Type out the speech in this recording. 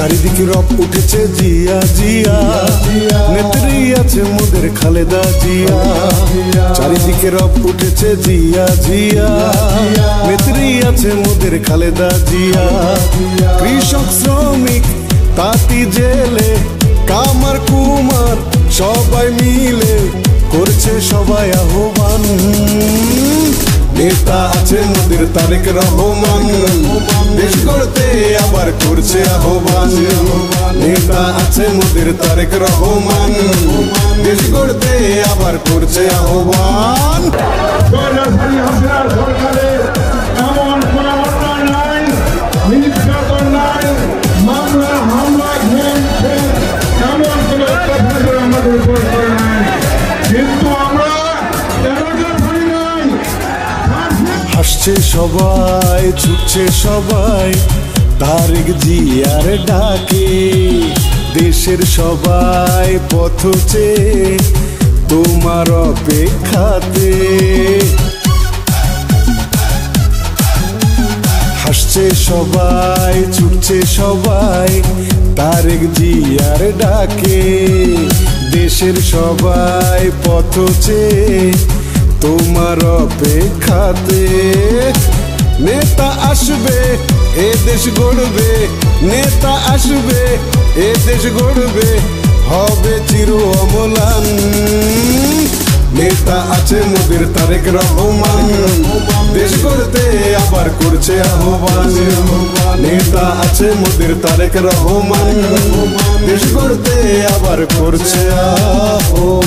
চারিদিকে রব উঠেছে জিয়া জিয়া, নেত্রী আছে মোদের খালেদা জিয়া। চারিদিকে রব উঠেছে জিয়া জিয়া, নেত্রী আছে মোদের খালেদা জিয়া। কৃষক শ্রমিক তাঁতি জেলে কামার কুমার সবাই মিলে করছে সবাই আহ্বান। নেতা আছে মোদের তারেক রহমান, দেশ গড়তে আবার করছে আহ্বান। নেতা আছে মোদের তারেক রহমান, দেশ গড়তে আবার করছে আহ্বান। সরকারের এমন কোন অন্যায় নাই, নির্যাতন নাই, মামলা হামলা এমন কোন অত্যাচার আমাদের উপর করে নাই, কিন্তু আমরা হাসছে সবাই, ছুটছে সবাই তারেক জিয়ার ডাকে। দেশের সবাই পথ চেয়ে তোমার অপেক্ষাতে। হাসছে সবাই, ছুটছে সবাই তারেক জিয়ার ডাকে। দেশের সবাই পথ চেয়ে তোমার অপেক্ষাতে। নেতা আসবে এ দেশ গড়বে, নেতা আসবে এ দেশ গড়বে, হবে চির অমলান। নেতা আছে মোদের তারেক রহমান, দেশ গড়তে আবার করছে আহ্বান। নেতা আছে মোদের তারেক রহমান, দেশ গড়তে আবার করছে আহ্বান।